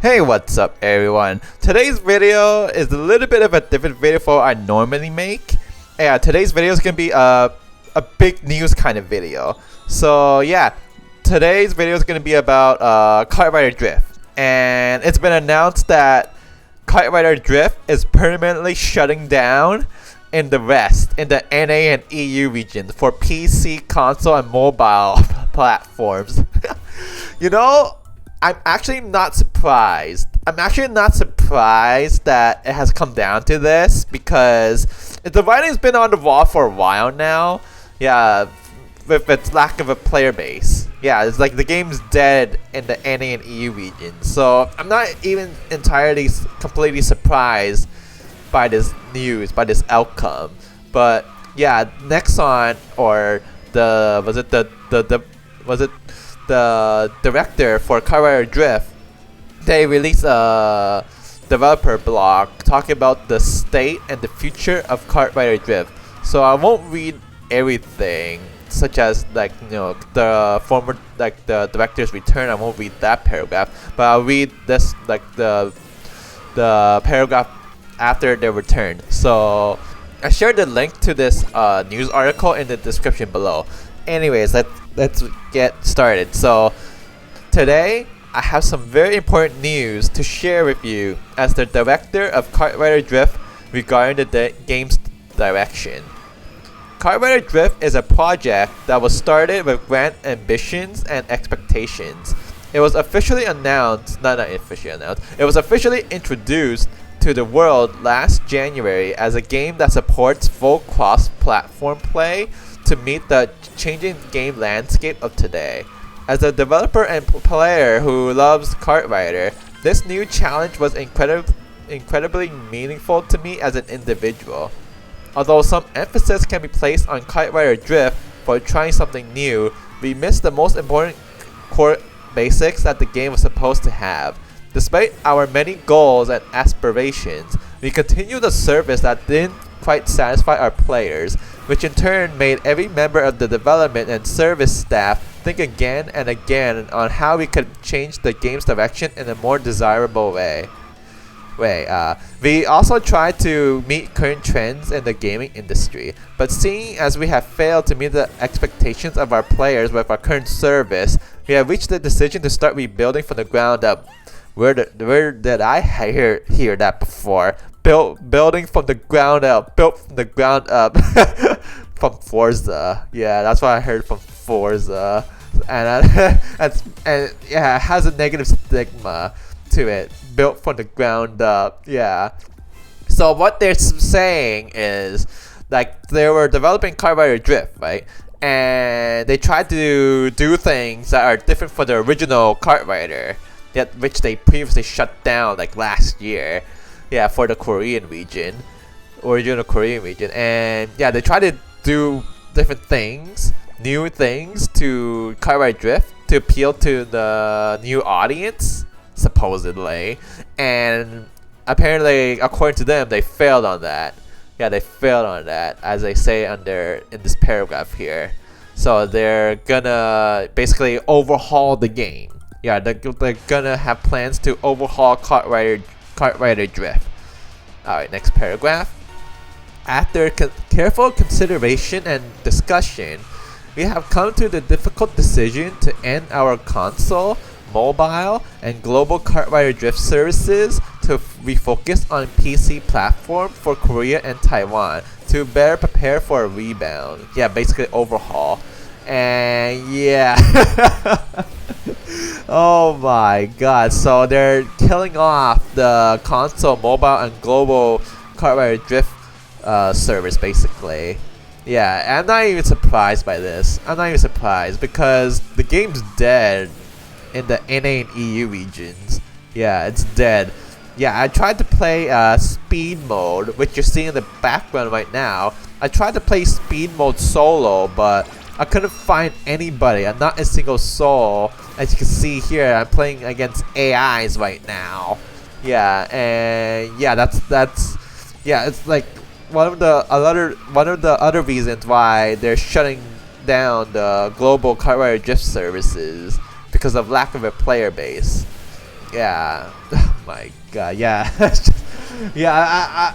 Hey, what's up everyone? Today's video is a little bit of a different video from what I normally make. Yeah, today's video is gonna be a big news kind of video. So yeah, today's video is gonna be about KartRider Drift, and it's been announced that KartRider Drift is permanently shutting down in the West, in the NA and EU regions for PC, console, and mobile platforms. You know, I'm actually not surprised. I'm actually not surprised that it has come down to this, because the writing's been on the wall for a while now. Yeah, with its lack of a player base. Yeah, it's like the game's dead in the NA and EU regions. So I'm not even entirely completely surprised by this news, by this outcome. But yeah, Nexon, or the director for KartRider Drift, they released a developer blog talking about the state and the future of KartRider Drift. So I won't read everything, such as the director's return. I won't read that paragraph, but I'll read this, the paragraph after their return. So I shared the link to this news article in the description below. Anyways, let's get started. So today I have some very important news to share with you as the director of KartRider Drift regarding the game's direction. KartRider Drift is a project that was started with grand ambitions and expectations. It was officially announced, it was officially introduced to the world last January as a game that supports full cross-platform play to meet the changing game landscape of today. As a developer and player who loves KartRider, this new challenge was incredibly meaningful to me as an individual. Although some emphasis can be placed on KartRider Drift for trying something new, we missed the most important core basics that the game was supposed to have. Despite our many goals and aspirations, we continued a service that didn't quite satisfy our players, which in turn made every member of the development and service staff think again and again on how we could change the game's direction in a more desirable way. We also tried to meet current trends in the gaming industry, but seeing as we have failed to meet the expectations of our players with our current service, we have reached the decision to start rebuilding from the ground up. Where did I hear that before? Building from the ground up. Built from the ground up. From Forza. Yeah, that's what I heard from Forza. And yeah, it has a negative stigma to it. Built from the ground up. Yeah. So what they're saying is, like, they were developing KartRider Drift, right? And they tried to do things that are different from the original KartRider, which they previously shut down like last year. Yeah, for the original Korean region. And yeah, they try to do different things, new things to KartRider Drift to appeal to the new audience, supposedly. And apparently, according to them, they failed on that. Yeah, they failed on that, as they say in this paragraph here. So they're gonna basically overhaul the game. Yeah, they're gonna have plans to overhaul KartRider Drift. Alright, next paragraph. After careful consideration and discussion, we have come to the difficult decision to end our console, mobile, and global KartRider Drift services to refocus on PC platform for Korea and Taiwan to better prepare for a rebound. Yeah, basically overhaul. And yeah. Oh my god, so they're killing off the console, mobile, and global KartRider Drift service, basically. Yeah, I'm not even surprised by this. I'm not even surprised, because the game's dead in the NA and EU regions. Yeah, it's dead. Yeah, I tried to play speed mode, which you're seeing in the background right now. I tried to play speed mode solo, but I couldn't find anybody. I'm not a single soul. As you can see here, I'm playing against AIs right now. Yeah, and yeah, that's yeah, it's like one of the other reasons why they're shutting down the global KartRider Drift services, because of lack of a player base. Yeah. Oh my god. Yeah. Yeah.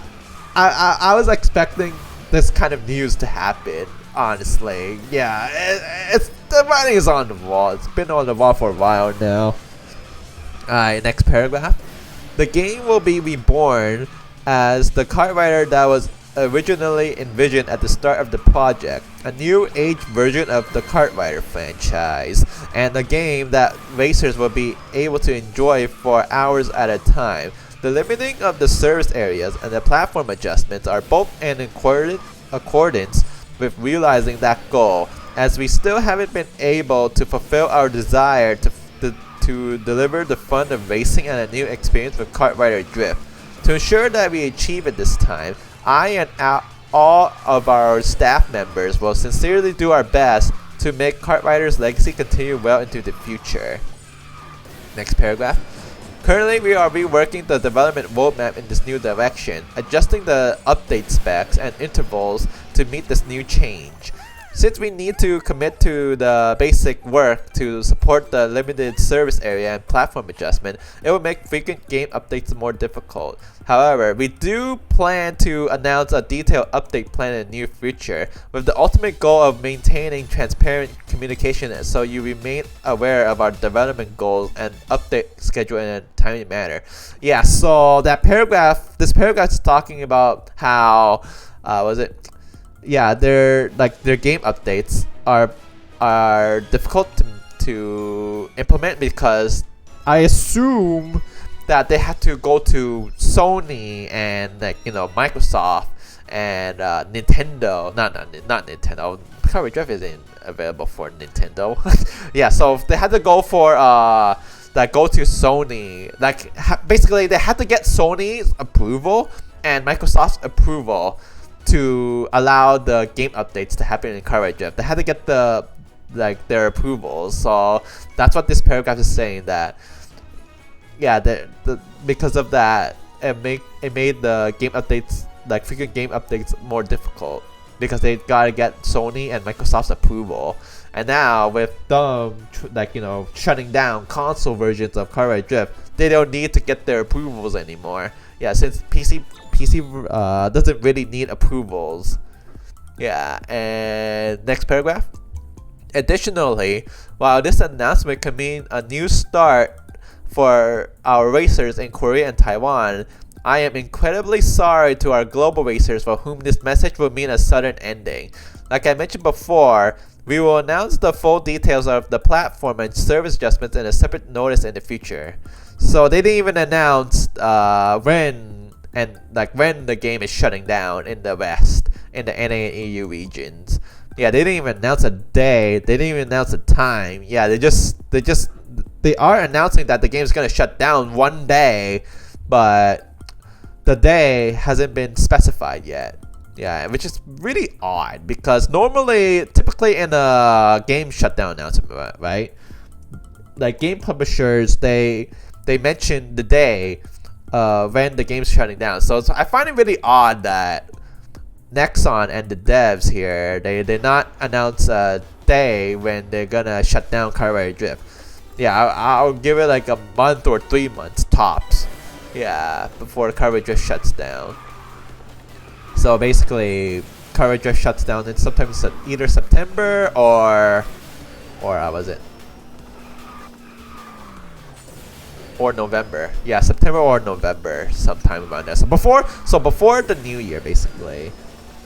I was expecting this kind of news to happen. Honestly. Yeah. It's the writing is on the wall. It's been on the wall for a while now. Alright. Next paragraph. The game will be reborn as the KartRider that was originally envisioned at the start of the project, a new age version of the KartRider franchise, and a game that racers will be able to enjoy for hours at a time. The limiting of the service areas and the platform adjustments are both in accordance with realizing that goal, as we still haven't been able to fulfill our desire to deliver the fun of racing and a new experience with KartRider Drift. To ensure that we achieve it this time, I and all of our staff members will sincerely do our best to make KartRider's legacy continue well into the future. Next paragraph. Currently, we are reworking the development roadmap in this new direction, adjusting the update specs and intervals to meet this new change. Since we need to commit to the basic work to support the limited service area and platform adjustment, it will make frequent game updates more difficult. However, we do plan to announce a detailed update plan in the near future, with the ultimate goal of maintaining transparent communication so you remain aware of our development goals and update schedule in a timely manner. Yeah, so this paragraph is talking about how, yeah, their game updates are difficult to implement because I assume that they had to go to Sony and Microsoft and Nintendo. Not Nintendo. KartRider Drift isn't available for Nintendo. Yeah, so they had to go for go to Sony. Basically they had to get Sony's approval and Microsoft's approval to allow the game updates to happen in KartRider Drift. They had to get their approvals. So that's what this paragraph is saying, that because of that, it made the game updates, frequent game updates, more difficult because they gotta get Sony and Microsoft's approval. And now with them shutting down console versions of KartRider Drift, they don't need to get their approvals anymore. Yeah, since PC doesn't really need approvals. Yeah, and next paragraph. Additionally, while this announcement can mean a new start for our racers in Korea and Taiwan, I am incredibly sorry to our global racers for whom this message will mean a sudden ending. Like I mentioned before, we will announce the full details of the platform and service adjustments in a separate notice in the future. So they didn't even announce when the game is shutting down in the West, in the NA and EU regions. Yeah, they didn't even announce a day. They didn't even announce a time. Yeah, they are announcing that the game is gonna shut down one day, but the day hasn't been specified yet. Yeah, which is really odd because typically in a game shutdown announcement, right? Like game publishers, they mention the day when the game's shutting down. So I find it really odd that Nexon and the devs here, they did not announce a day when they're gonna shut down KartRider Drift. Yeah, I'll give it like a month or 3 months tops. Yeah, before KartRider Drift shuts down. So basically, KartRider Drift shuts down in sometimes either September or November. Yeah, September or November, sometime around there. So before the new year, basically.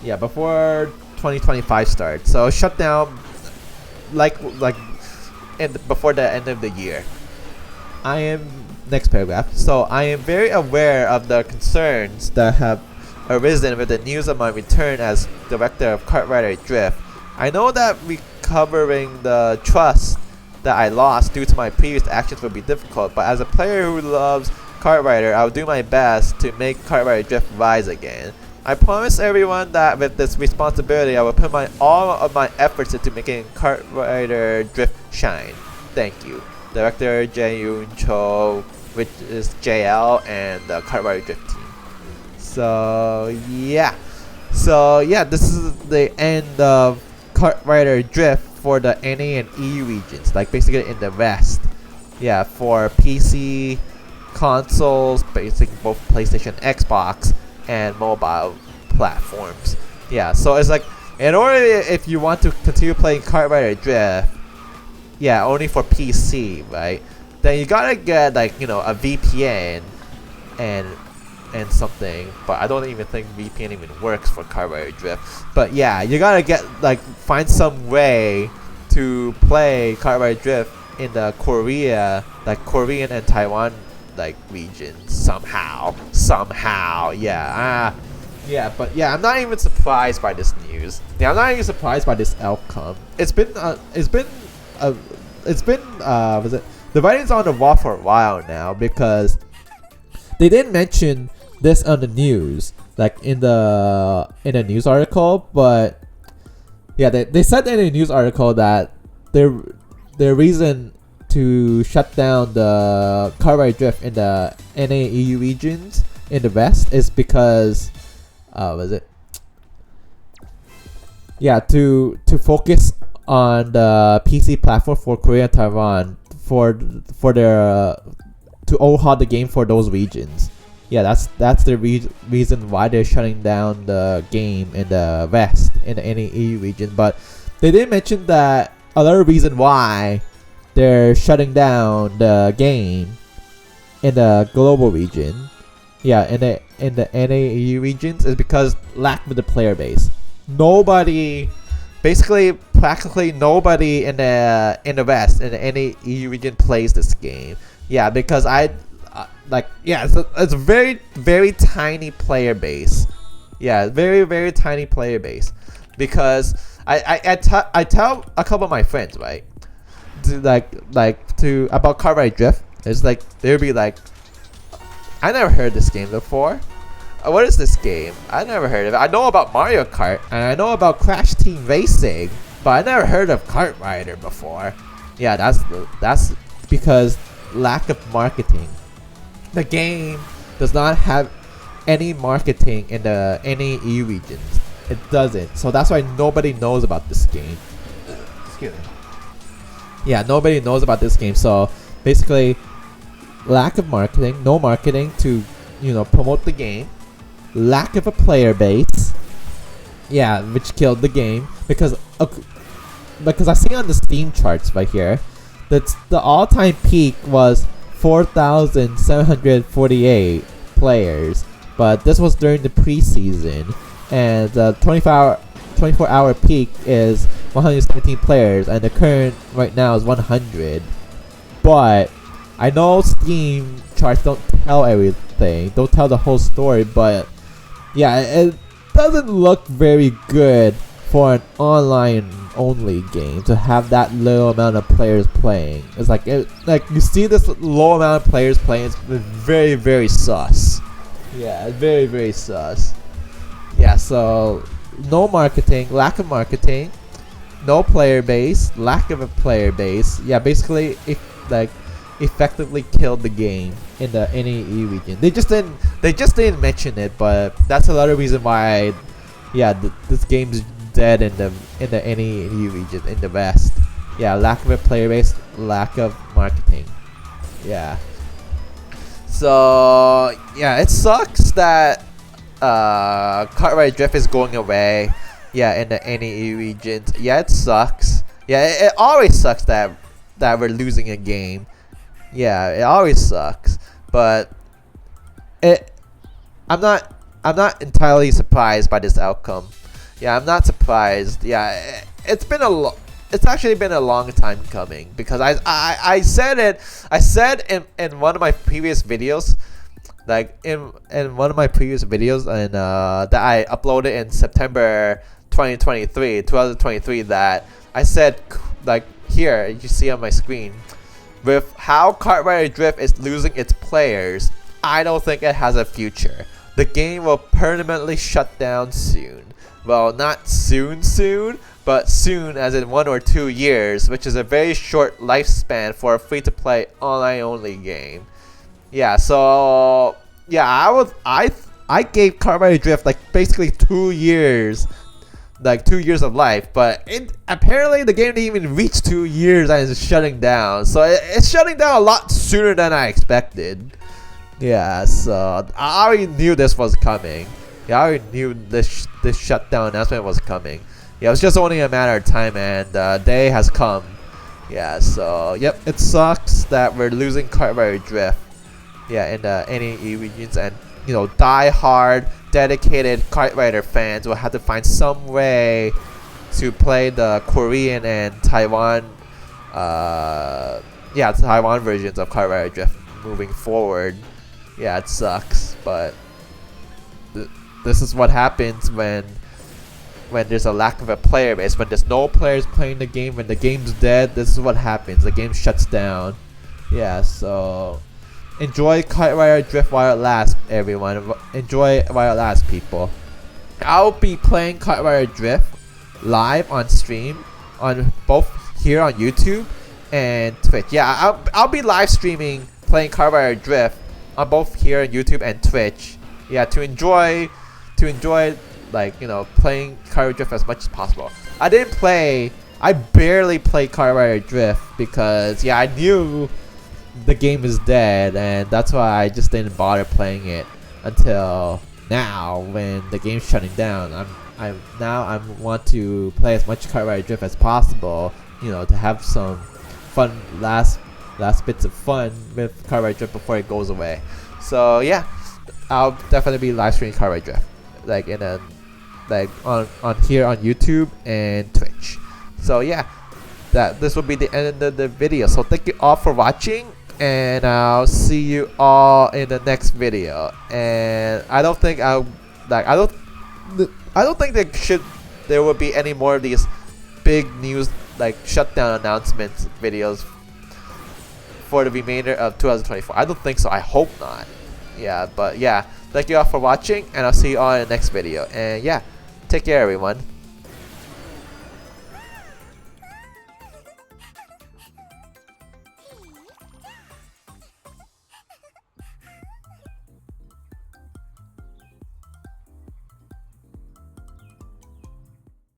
Yeah, before 2025 starts. So shut down before the end of the year. Next paragraph. So I am very aware of the concerns that have arisen with the news of my return as director of KartRider Drift. I know that recovering the trust that I lost due to my previous actions would be difficult, but as a player who loves KartRider, I will do my best to make KartRider Drift rise again. I promise everyone that with this responsibility, I will put all of my efforts into making KartRider Drift shine. Thank you. Director Jae-yoon Cho, which is JL, and the KartRider Drift team. So yeah, this is the end of KartRider Drift for the NA and EU regions, basically in the West. Yeah, for PC, consoles, basically both PlayStation, Xbox, and mobile platforms. Yeah, so it's like, in order, if you want to continue playing KartRider Drift, yeah, only for PC, right? Then you gotta get like, you know, a VPN and something, but I don't even think VPN even works for KartRider Drift. But yeah, you gotta get like find some way to play KartRider Drift in the Korean and Taiwan like regions somehow. Yeah. But yeah, I'm not even surprised by this news. Yeah, I'm not even surprised by this outcome. It's been was it the writing's on the wall for a while now, because they didn't mention this on the news, like in a news article, but yeah, they said in a news article that their reason to shut down the KartRider Drift in the NAEU regions in the West is because to focus on the PC platform for Korea and Taiwan for their to overhaul the game for those regions. Yeah, that's the reason why they're shutting down the game in the West, in the NAEU region. But they didn't mention that another reason why they're shutting down the game in the global region. Yeah, in the NAEU regions is because lack of the player base. Practically nobody in the West, in the NAEU region, plays this game. Yeah, because it's a very, very tiny player base. Yeah, very, very tiny player base. Because I tell a couple of my friends, right, about KartRider Drift. It's like they'll be like, I never heard this game before. What is this game? I never heard of it. I know about Mario Kart and I know about Crash Team Racing, but I never heard of KartRider before. Yeah, that's because lack of marketing. The game does not have any marketing in the NAE regions. It doesn't. So that's why nobody knows about this game. Excuse me. Yeah, nobody knows about this game. So basically, lack of marketing, no marketing to, promote the game. Lack of a player base. Yeah, which killed the game because I see on the Steam charts right here that the all-time peak was 4,748 players, but this was during the preseason, and the 24-hour peak is 117 players, and the current right now is 100. But I know Steam charts don't tell everything, don't tell the whole story, but yeah, it doesn't look very good for an online only game to have that low amount of players playing. It's like you see this low amount of players playing, it's very, very sus. Yeah, very, very sus. Yeah, so no marketing, lack of marketing, no player base, lack of a player base. Yeah, basically effectively killed the game in the NAE region. They just didn't mention it, but that's another reason why this game's dead in the NAE region in the West. Yeah, lack of a player base, lack of marketing. Yeah. So yeah, it sucks that KartRider Drift is going away. Yeah, in the NAE regions. Yeah, it sucks. Yeah, it always sucks that we're losing a game. Yeah, it always sucks. But I'm not entirely surprised by this outcome. Yeah, I'm not surprised. Yeah, it's actually been a long time coming, because I said in one of my previous videos, like in one of my previous videos, and that I uploaded in September 2023, that I said, like, here you see on my screen, with how KartRider Drift is losing its players, I don't think it has a future. The game will permanently shut down soon. Well, not soon, but soon as in 1 or 2 years, which is a very short lifespan for a free-to-play online-only game. Yeah, so yeah, I gave KartRider Drift like basically 2 years, like 2 years of life, but apparently the game didn't even reach 2 years and it's shutting down. So it's shutting down a lot sooner than I expected. Yeah, so I already knew this was coming. Yeah, I already knew this shutdown announcement was coming. Yeah, it was just only a matter of time, and the day has come. Yeah, so yep, it sucks that we're losing KartRider Drift. Yeah, in the NAE regions, and die-hard, dedicated KartRider fans will have to find some way to play the Korean and Taiwan, Taiwan versions of KartRider Drift moving forward. Yeah, it sucks, but this is what happens when there's a lack of a player base, when there's no players playing the game, when the game's dead. This is what happens. The game shuts down. Yeah, so enjoy KartRider Drift while it lasts, everyone. Enjoy it while it lasts, people. I'll be playing KartRider Drift live on stream on both here on YouTube and Twitch. Yeah, I'll be live streaming playing KartRider Drift on both here on YouTube and Twitch. Yeah, to enjoy like playing KartRider Drift as much as possible. I barely played KartRider Drift because I knew the game is dead, and that's why I just didn't bother playing it until now when the game's shutting down. I want to play as much KartRider Drift as possible, to have some fun last bits of fun with KartRider Drift before it goes away. So yeah, I'll definitely be live streaming KartRider Drift, on here on YouTube and Twitch. So yeah, this will be the end of the video. So thank you all for watching, and I'll see you all in the next video. And I don't think there will be any more of these big news shutdown announcements videos for the remainder of 2024. I don't think so. I hope not. Yeah, but yeah, thank you all for watching, and I'll see you all in the next video. And yeah, take care, everyone.